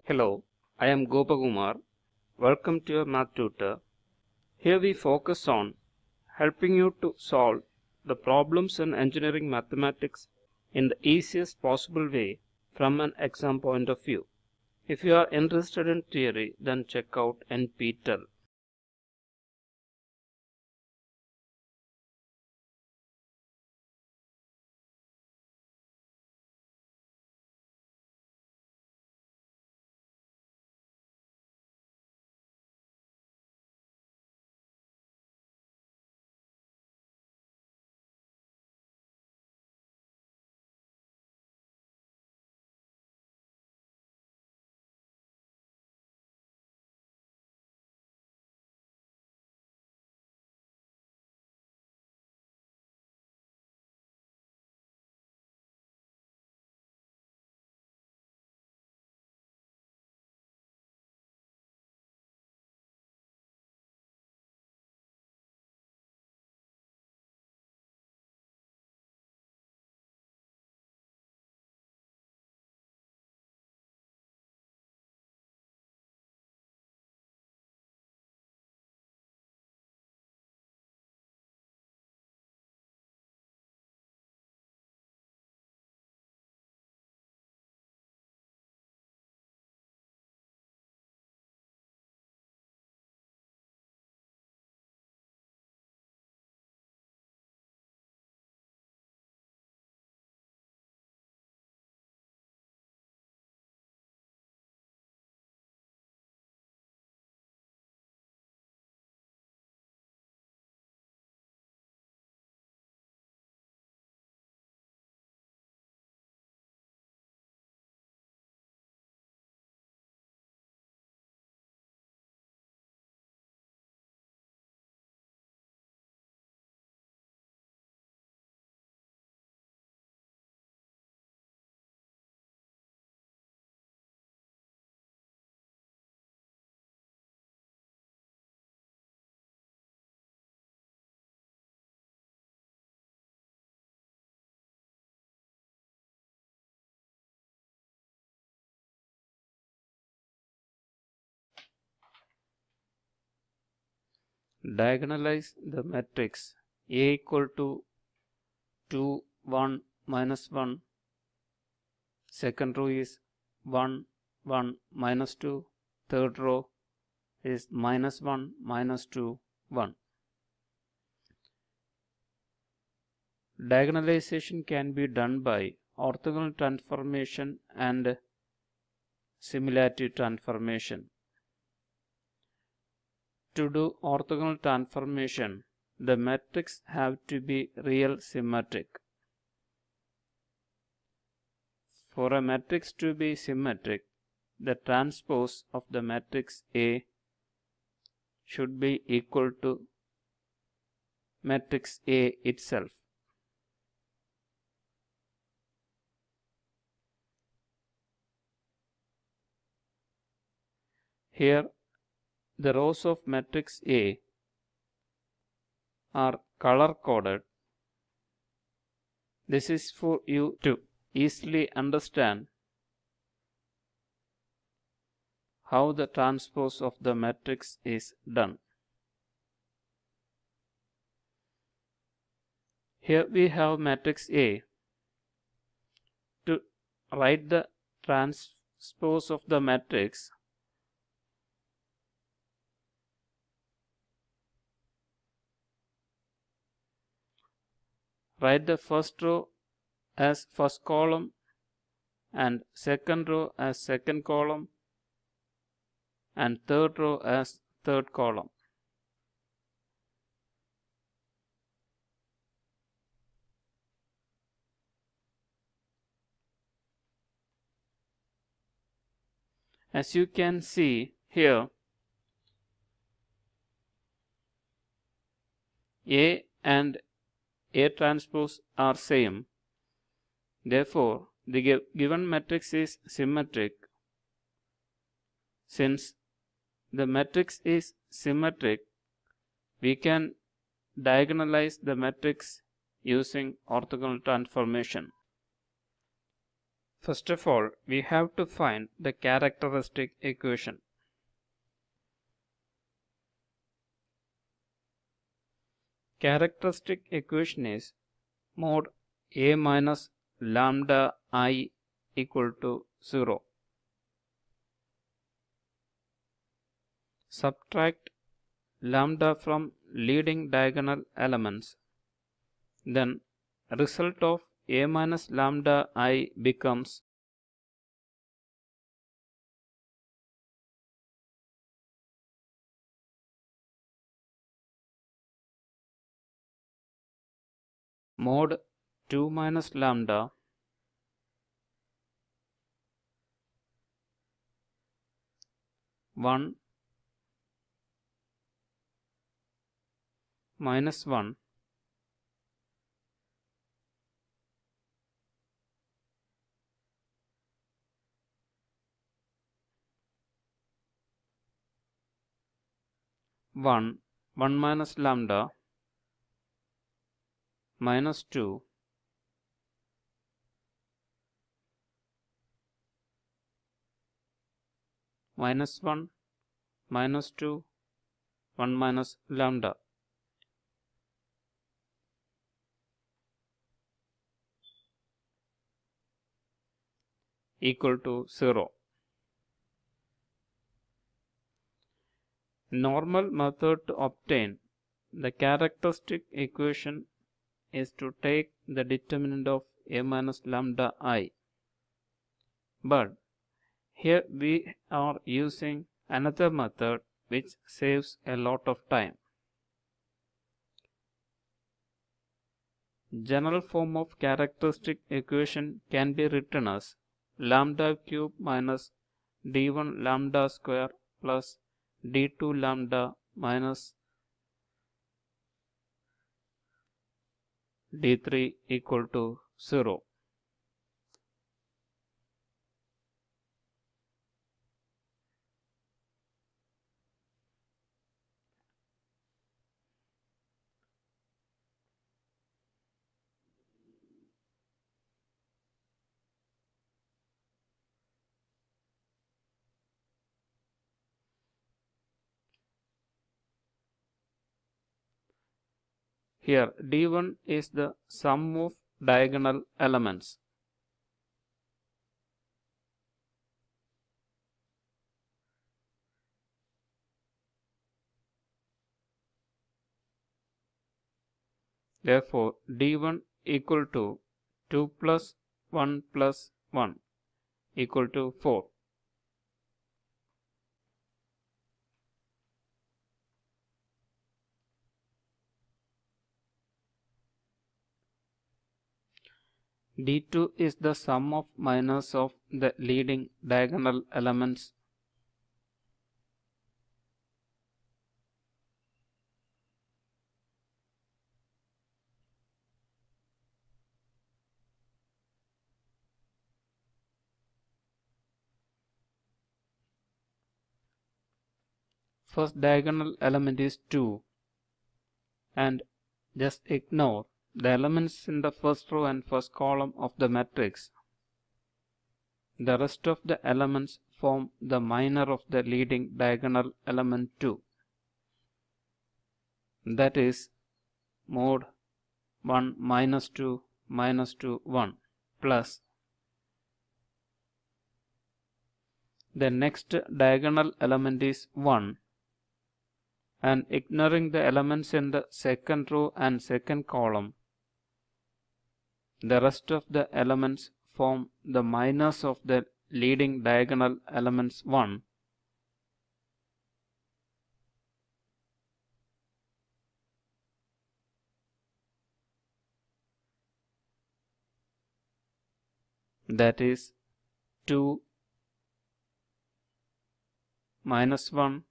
Hello, I am Gopakumar. Welcome to your math tutor. Here we focus on helping you to solve the problems in engineering mathematics in the easiest possible way from an exam point of view. If you are interested in theory, then check out NPTEL. Diagonalize the matrix A equal to 2, 1, minus 1. Second row is 1, 1, minus 2. Third row is minus 1, minus 2, 1. Diagonalization can be done by orthogonal transformation and similarity transformation. To do orthogonal transformation, the matrix have to be real symmetric. For a matrix to be symmetric, the transpose of the matrix A should be equal to matrix A itself. Here, the rows of matrix A are color coded. This is for you to easily understand how the transpose of the matrix is done. Here we have matrix A. To write the transpose of the matrix, write the first row as first column and second row as second column and third row as third column. As you can see here, A and A transpose are same. Therefore, the given matrix is symmetric. Since the matrix is symmetric, we can diagonalize the matrix using orthogonal transformation. First of all, we have to find the characteristic equation. Characteristic equation is mod a minus lambda I equal to 0. Subtract lambda from leading diagonal elements. Then result of a minus lambda I becomes mod 2 minus lambda one minus 1 1 1 minus lambda minus 2 minus 1 minus 2 1 minus lambda equal to 0. Normal method to obtain the characteristic equation is to take the determinant of a minus lambda I. But here we are using another method which saves a lot of time. General form of characteristic equation can be written as lambda cube minus d1 lambda square plus d2 lambda minus d3 equal to 0. Here d1 is the sum of diagonal elements. Therefore, d1 equal to 2 plus 1 plus 1 equal to 4. d2 is the sum of minors of the leading diagonal elements. First diagonal element is 2, and just ignore the elements in the first row and first column of the matrix. The rest of the elements form the minor of the leading diagonal element 2. That is mod 1 minus 2 minus 2 1 plus the next diagonal element is 1, and ignoring the elements in the second row and second column, the rest of the elements form the minors of the leading diagonal elements 1. That is 2 minus 1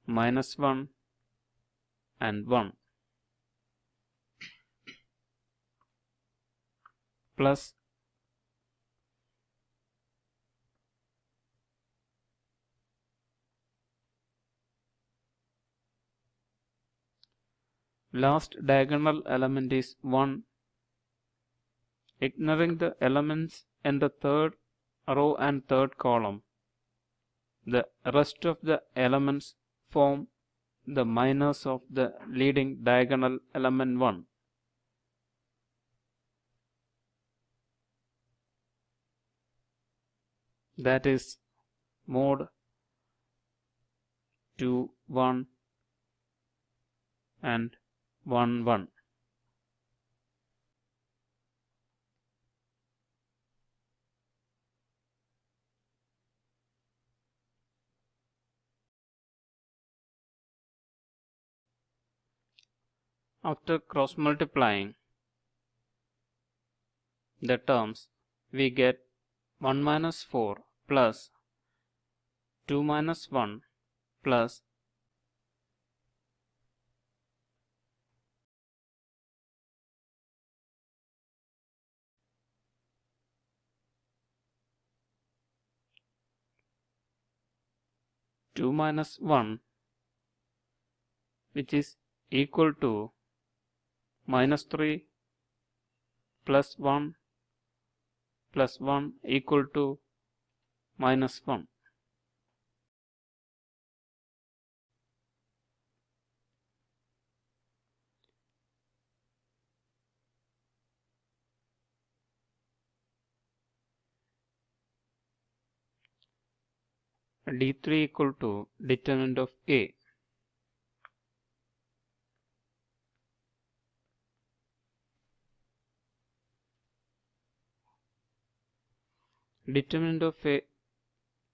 minus 1 and 1 plus last diagonal element is 1 Ignoring the elements in the third row and third column, the rest of the elements form the minors of the leading diagonal element 1. That is mod 2, 1 and 1, 1. After cross multiplying the terms, we get 1 minus 4 plus 2 minus 1 plus 2 minus 1, which is equal to minus 3 plus 1 plus 1 equal to minus 1. D3 equal to determinant of A. Determinant of a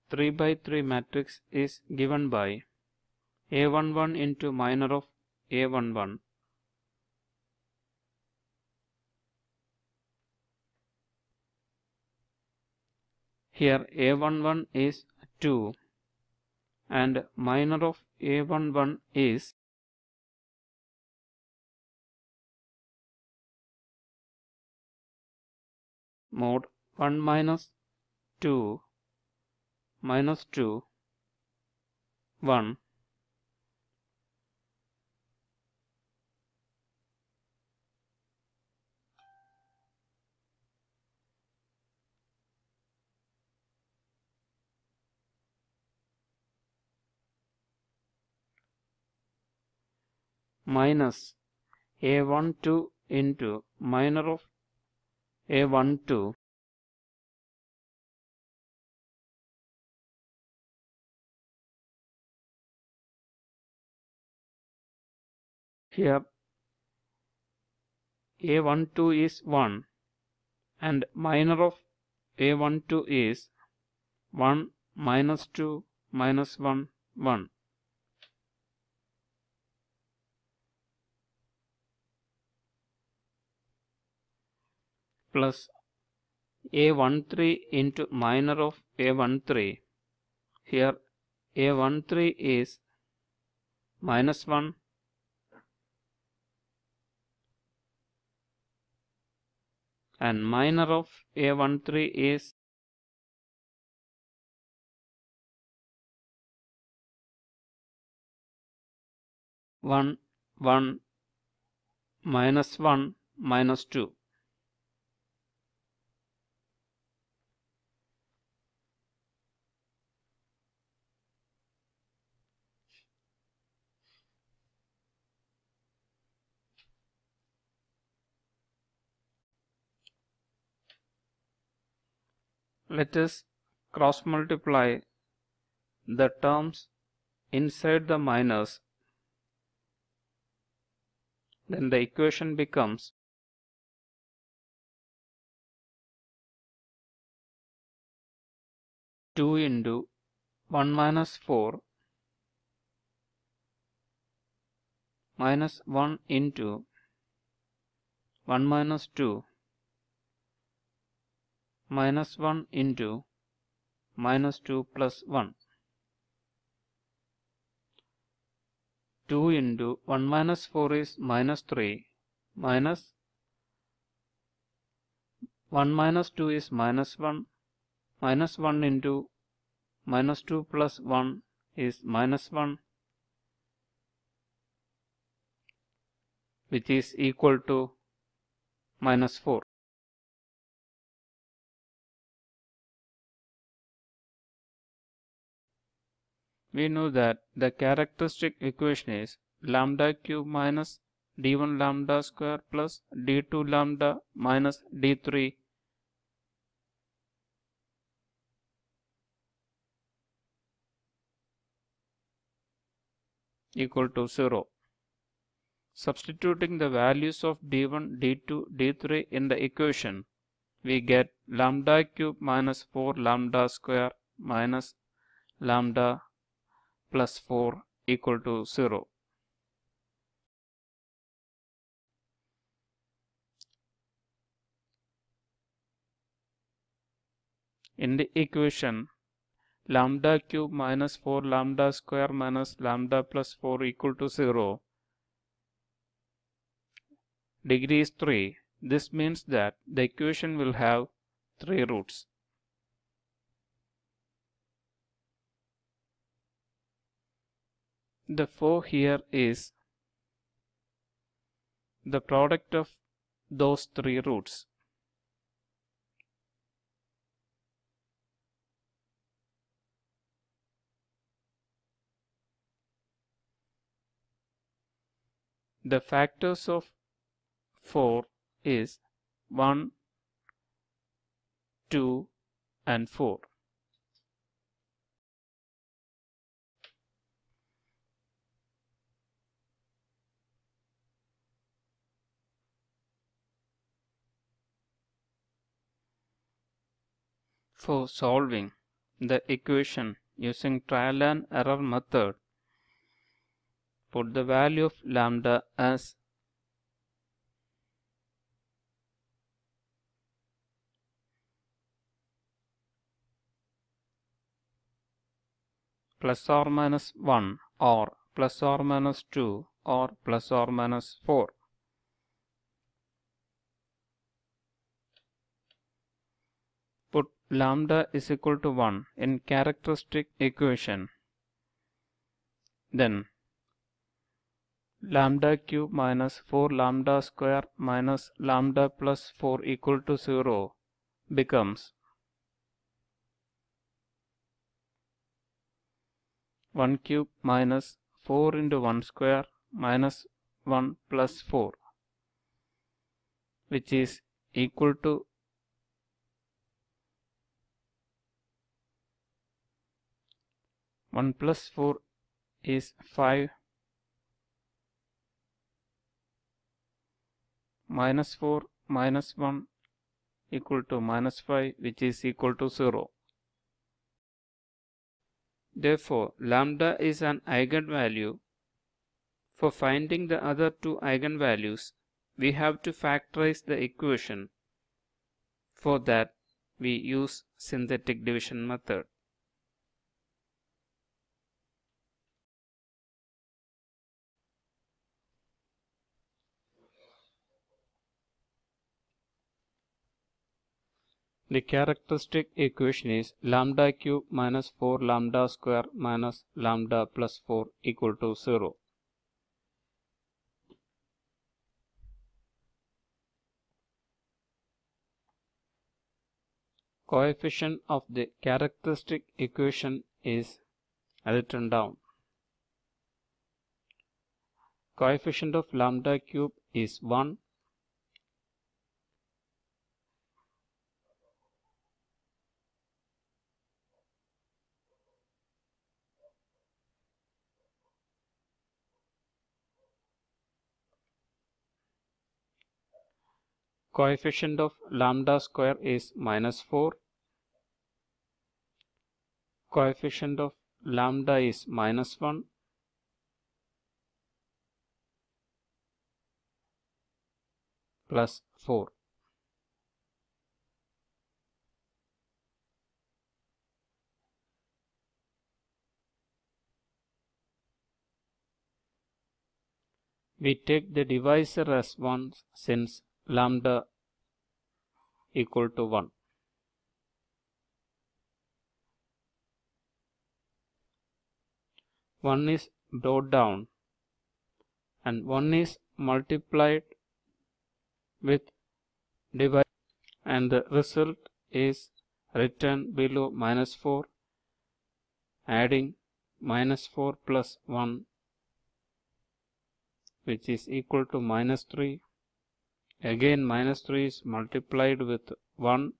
3 by 3 matrix is given by A11 into minor of A11. Here A11 is 2 and minor of A11 is mod 1 minus 2 minus 2 1 minus A12 into minor of A12 here A12 is 1 and minor of A12 is 1 minus 2 minus 1 1 plus A13 into minor of A13. Here A13 is minus 1 and minor of A13 is one minus 1 minus 2. Let us cross multiply the terms inside the minors. Then the equation becomes 2 into 1 minus 4 minus 1 into 1 minus 2 minus 1 into minus 2 plus 1. 2 into 1 minus 4 is minus 3 minus 1 minus 2 is minus 1 minus 1 into minus 2 plus 1 is minus 1, which is equal to minus 4. we know that the characteristic equation is lambda cube minus d1 lambda square plus d2 lambda minus d3 equal to 0. Substituting the values of d1, d2, d3 in the equation, we get lambda cube minus 4 lambda square minus lambda plus 4 equal to 0. In the equation, lambda cube minus 4 lambda square minus lambda plus 4 equal to 0. Degree is 3. This means that the equation will have 3 roots. The 4 here is the product of those 3 roots. The factors of 4 is 1, 2 and 4. For solving the equation using trial and error method, put the value of lambda as plus or minus 1 or plus or minus 2 or plus or minus 4. Put lambda is equal to 1 in characteristic equation. Then lambda cube minus 4 lambda square minus lambda plus 4 equal to 0 becomes 1 cube minus 4 into 1 square minus 1 plus 4, which is equal to 1 plus 4 is 5 minus 4 minus 1 equal to minus 5, which is equal to 0. Therefore, lambda is an eigenvalue. For finding the other two eigenvalues, we have to factorize the equation. For that, we use synthetic division method. The characteristic equation is lambda cube minus 4 lambda square minus lambda plus 4 equal to 0. Coefficient of the characteristic equation is written down. Coefficient of lambda cube is 1. Coefficient of lambda square is minus 4. Coefficient of lambda is minus 1. Plus 4. We take the divisor as 1 since lambda equal to 1. One is brought down and 1 is multiplied with divide, and the result is written below minus 4. Adding minus 4 plus 1, which is equal to minus 3. Again minus 3 is multiplied with 1.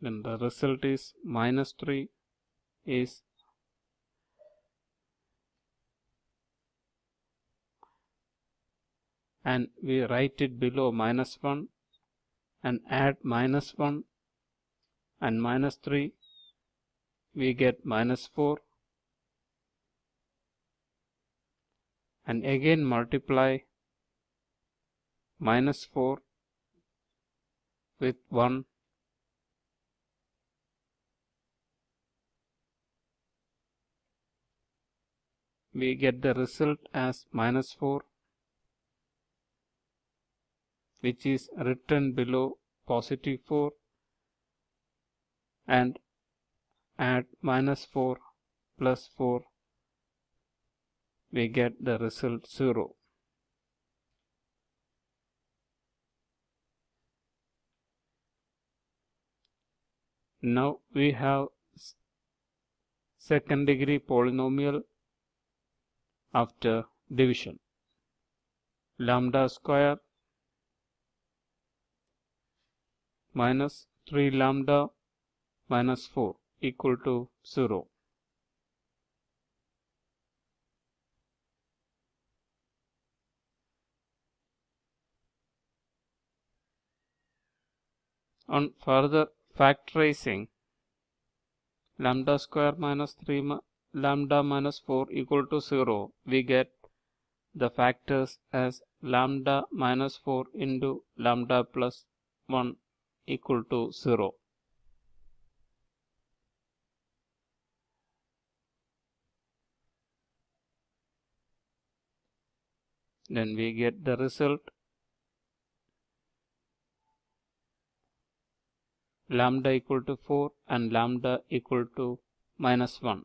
Then the result is minus 3 is and we write it below minus 1 and add minus 1 and minus 3, we get minus 4, and again multiply minus 4 with 1, we get the result as minus 4, which is written below positive 4, and add minus 4 plus 4, we get the result 0. Now we have second degree polynomial after division. Lambda square minus 3 lambda minus 4 equal to 0. On further factorizing, lambda square minus 3 lambda minus 4 equal to 0, we get the factors as lambda minus 4 into lambda plus 1 equal to 0. Then we get the result lambda equal to 4 and lambda equal to minus 1.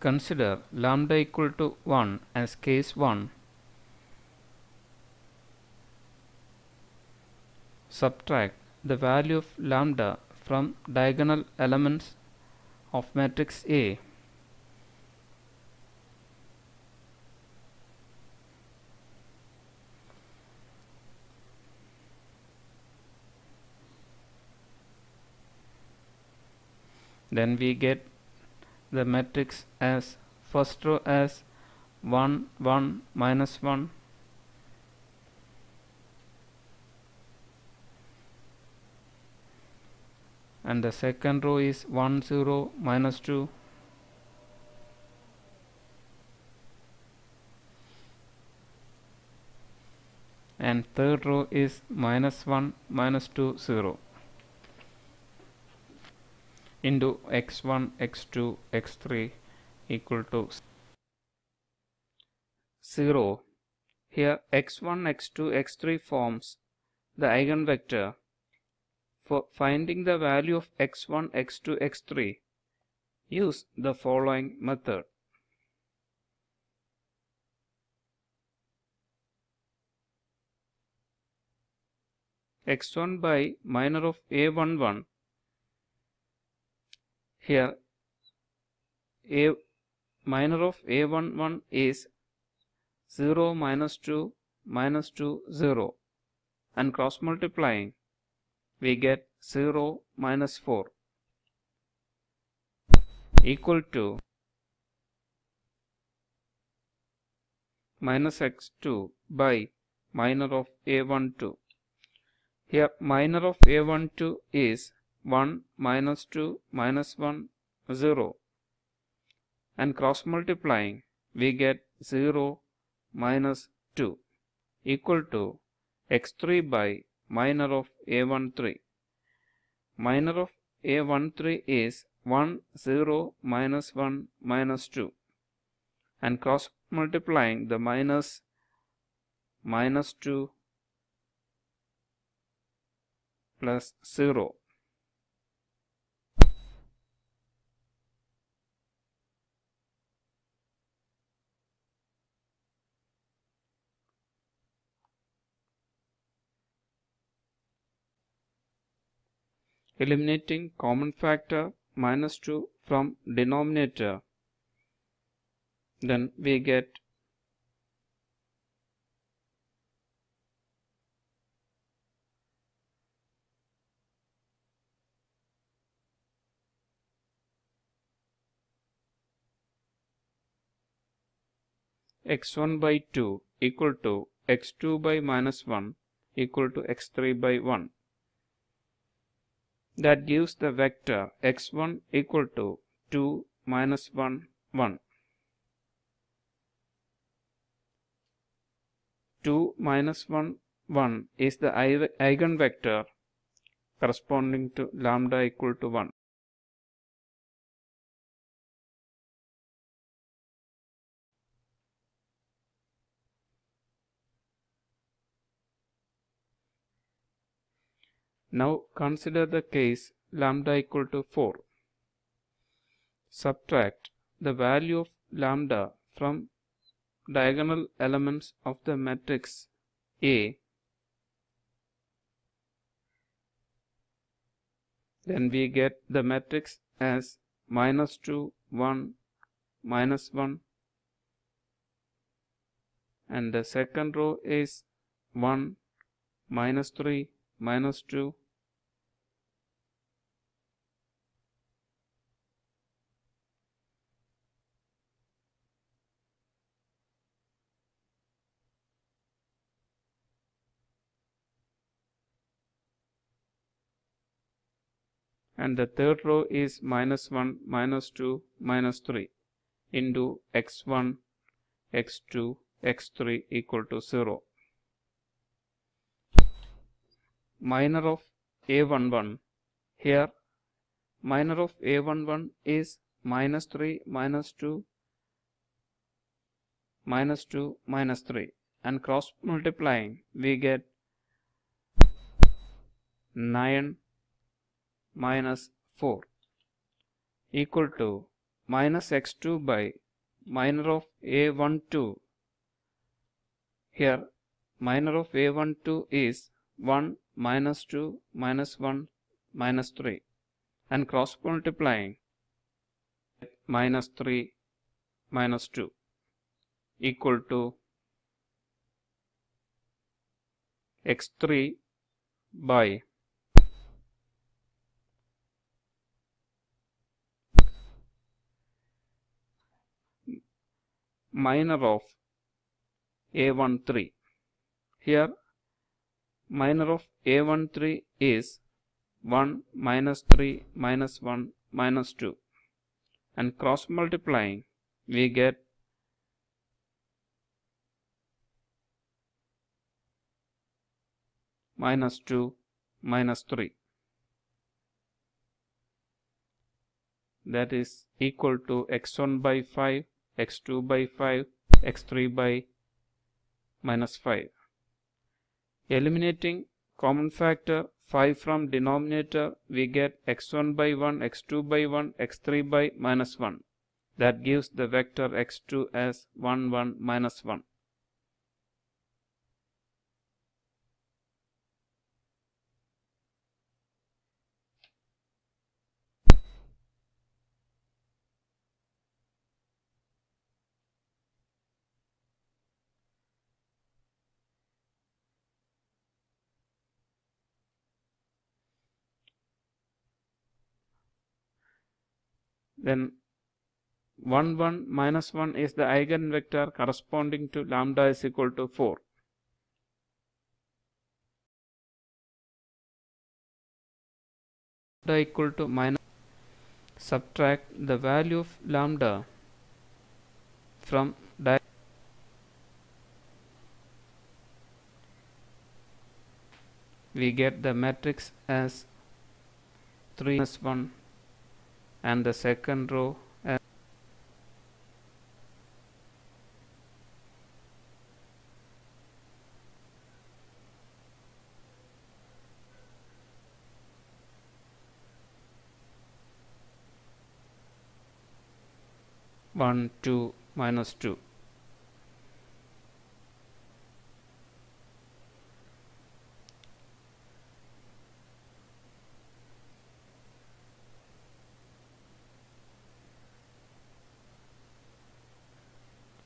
Consider lambda equal to 1 as case 1. Subtract the value of lambda from diagonal elements of matrix A. Then we get the matrix as first row as 1 1 minus 1, and the second row is 1 0 minus 2, and third row is minus 1 minus 2 0 into x1 x2 x3 equal to 0. Here x1 x2 x3 forms the eigenvector. For finding the value of x1 x2 x3, use the following method. x1 by minor of a11. Here a minor of a11 is 0 minus 2 minus 2 0, and cross multiplying we get 0 minus 4 equal to minus x2 by minor of a12. Here minor of a12 is 1 minus 2 minus 1 0, and cross multiplying we get 0 minus 2 equal to x3 by minor of a13. Minor of a13 is 1 0 minus 1 minus 2, and cross multiplying the minus 2 plus 0. Eliminating common factor minus 2 from denominator, then we get x1 by 2 equal to x2 by minus 1 equal to x3 by 1. That gives the vector x1 equal to 2 minus 1 1. 2 minus 1 1 is the eigenvector corresponding to lambda equal to 1. Now consider the case lambda equal to 4. Subtract the value of lambda from diagonal elements of the matrix A. Then we get the matrix as minus 2, 1, minus 1, and the second row is 1, minus 3, minus 2, and the third row is minus 1, minus 2, minus 3 into x1, x2, x3 equal to 0. Minor of a11, here minor of a11 is minus 3, minus 2, minus 2, minus 3, and cross multiplying we get 9 minus 4 equal to minus x2 by minor of a12. Here minor of a12 is 1 minus 2 minus 1 minus 3, and cross multiplying minus 3 minus 2 equal to x3 by minor of a13. Here minor of a13 is 1 minus 3 minus 1 minus 2, and cross multiplying we get minus 2 minus 3, that is equal to x1 by 5, x2 by 5, x3 by minus 5. Eliminating common factor 5 from denominator, we get x1 by 1, x2 by 1, x3 by minus 1. That gives the vector x2 as 1, 1, minus 1. Then 1, 1, minus 1 is the eigenvector corresponding to lambda is equal to 4. Lambda equal to minus, subtract the value of lambda from we get the matrix as 3 minus 1, and the second row as 1, 2, minus 2.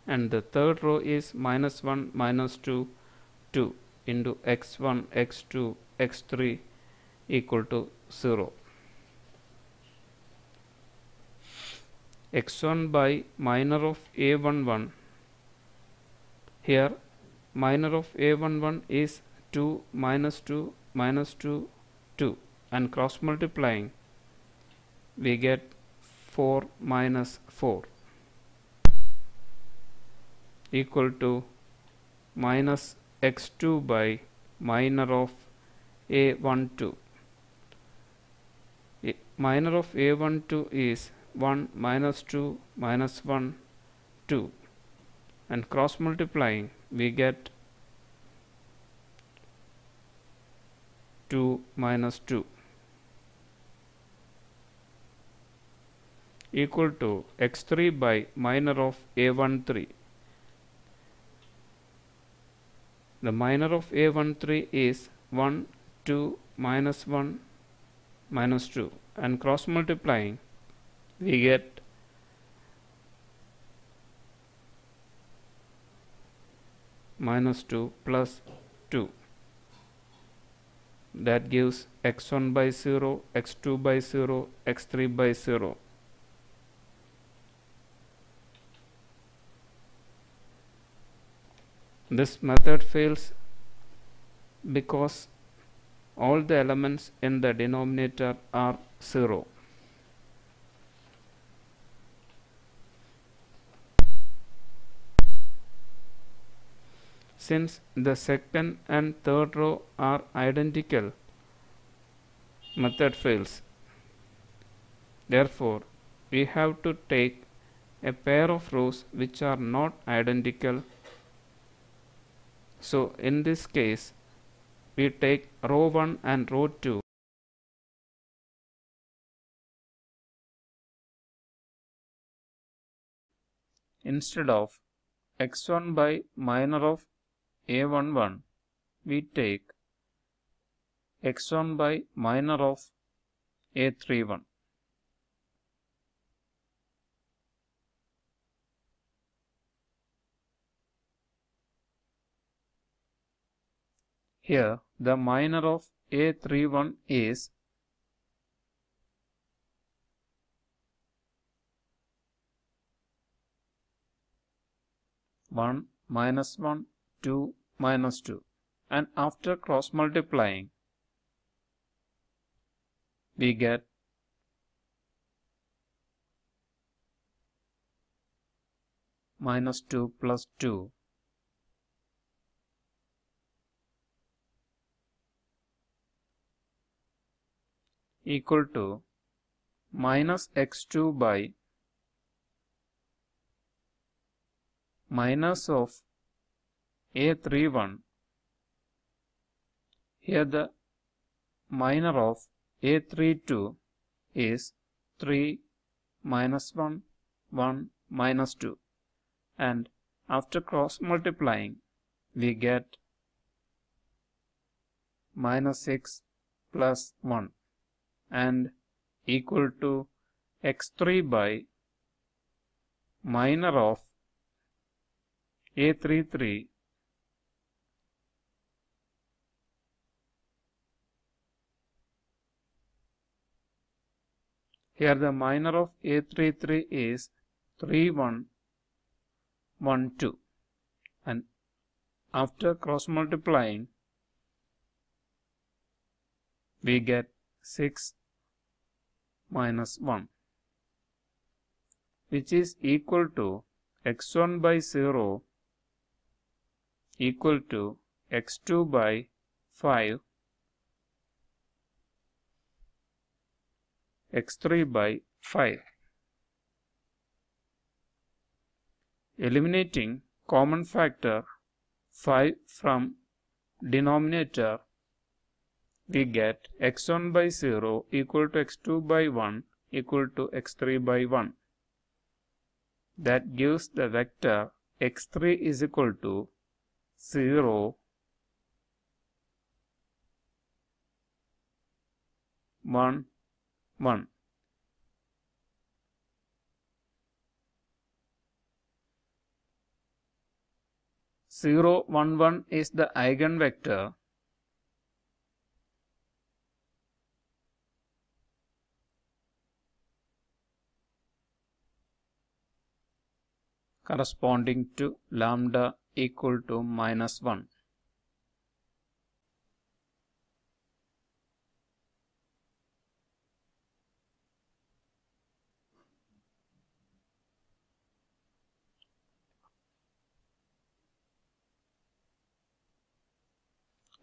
And the third row is minus 1, minus 2, 2 into x1, x2, x3 equal to 0. x1 by minor of a11. Here minor of a11 is 2 minus 2 minus 2, 2, and cross multiplying we get 4 minus 4 equal to minus x2 by minor of a12. Minor of a12 is 1 minus 2 minus 1, 2, and cross multiplying we get 2 minus 2 equal to x3 by minor of a13. The minor of a13 is 1, 2, minus 1, minus 2, and cross multiplying we get minus 2 plus 2. That gives x1 by 0, x2 by 0, x3 by 0. This method fails because all the elements in the denominator are 0. Since the second and third row are identical, method fails. Therefore, we have to take a pair of rows which are not identical. So, in this case, we take row 1 and row 2. Instead of x1 by minor of a11, we take x1 by minor of a31. Here the minor of a31 is 1 minus 1, 2 minus 2, and after cross multiplying we get minus 2 plus 2 equal to minus x2 by minus of a31. Here the minor of a32 is 3 minus 1, 1 minus 2, and after cross multiplying we get minus 6 plus 1 and equal to x3 by minor of a33 . Here the minor of a33 is 3, 1, 1, 2, and after cross multiplying we get 6 minus 1, which is equal to x1 by 0 equal to x2 by 5, x3 by 5. Eliminating common factor 5 from denominator, we get x1 by 0 equal to x2 by 1 equal to x3 by 1. that gives the vector x3 is equal to 0, 1, 1. Zero, 1, 1 is the eigenvector corresponding to lambda equal to -1.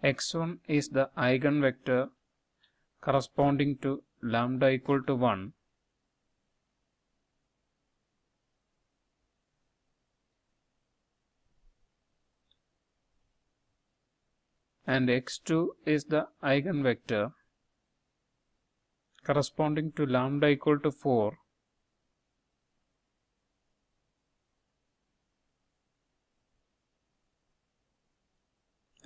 x1 is the eigenvector corresponding to lambda equal to 1, and x2 is the eigenvector corresponding to lambda equal to 4,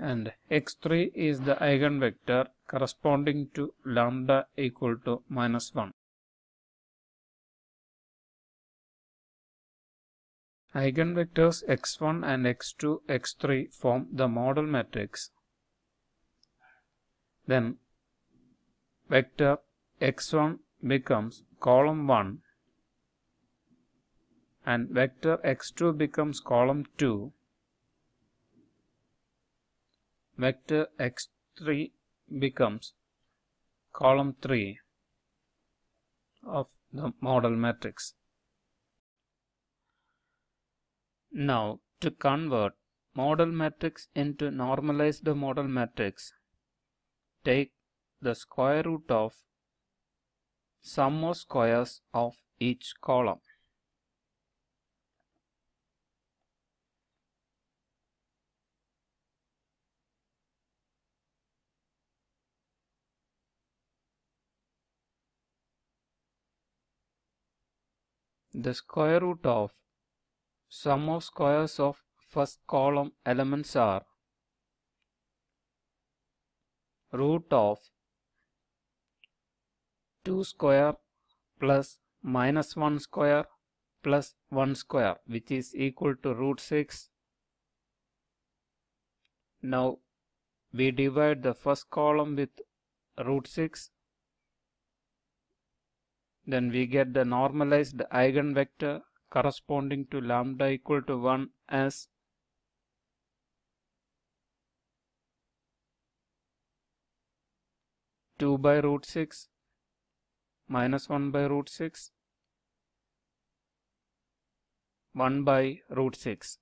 and x3 is the eigenvector corresponding to lambda equal to -1. Eigenvectors x1 and x2, x3 form the model matrix. Then vector x1 becomes column 1 and vector x2 becomes column 2. Vector x3 becomes column 3 of the model matrix. Now, to convert model matrix into normalized model matrix, take the square root of sum of squares of each column. The square root of sum of squares of first column elements are root of 2 square plus -1 square plus 1 square, which is equal to root 6. Now we divide the first column with root 6. Then we get the normalized eigenvector corresponding to lambda equal to 1 as two by root 6 minus 1 by root 6, 1 by root 6.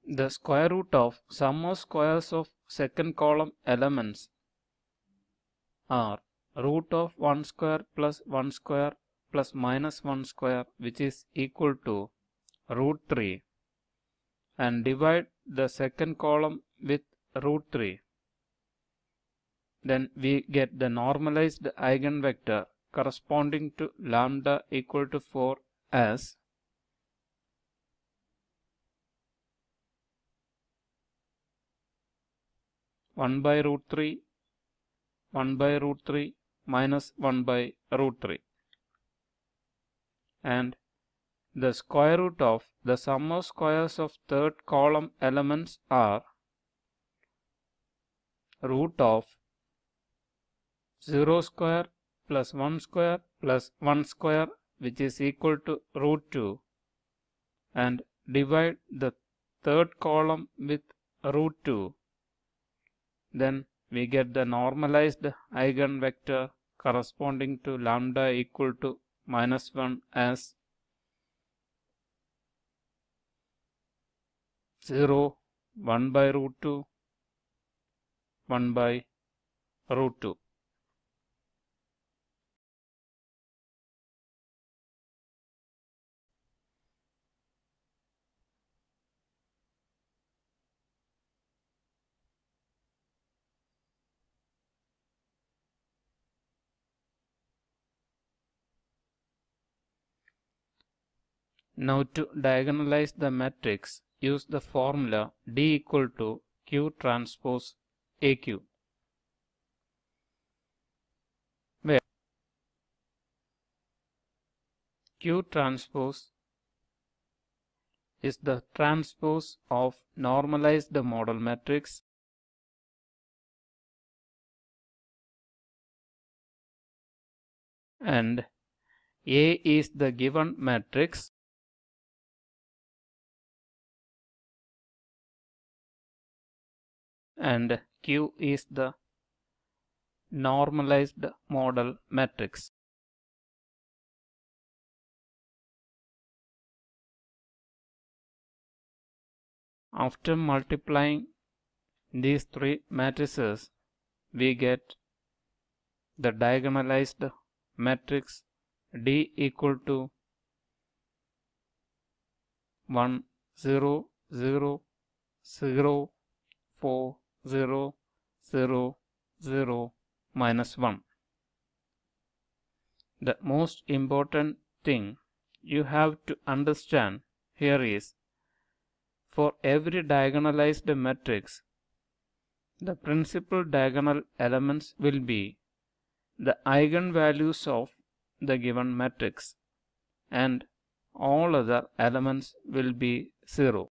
The square root of sum of squares of second column elements are root of 1 square plus 1 square plus -1 square, which is equal to root 3, and divide the second column with root 3. Then we get the normalized eigenvector corresponding to lambda equal to 4 as one by root 3, 1 by root 3 minus 1 by root 3. And the square root of the sum of squares of third column elements are root of 0 square plus 1 square plus 1 square, which is equal to root 2, and divide the third column with root 2. Then we get the normalized eigenvector corresponding to lambda equal to -1 as 0, 1 by root 2, 1 by root 2. Now to diagonalize the matrix, use the formula D equal to Q transpose AQ, where Q transpose is the transpose of normalized model matrix and A is the given matrix and Q is the normalized model matrix. After multiplying these three matrices, we get the diagonalized matrix D equal to 1 0 0 0 4 0 0 0 minus 1. The most important thing you have to understand here is, for every diagonalized matrix, the principal diagonal elements will be the eigenvalues of the given matrix and all other elements will be 0.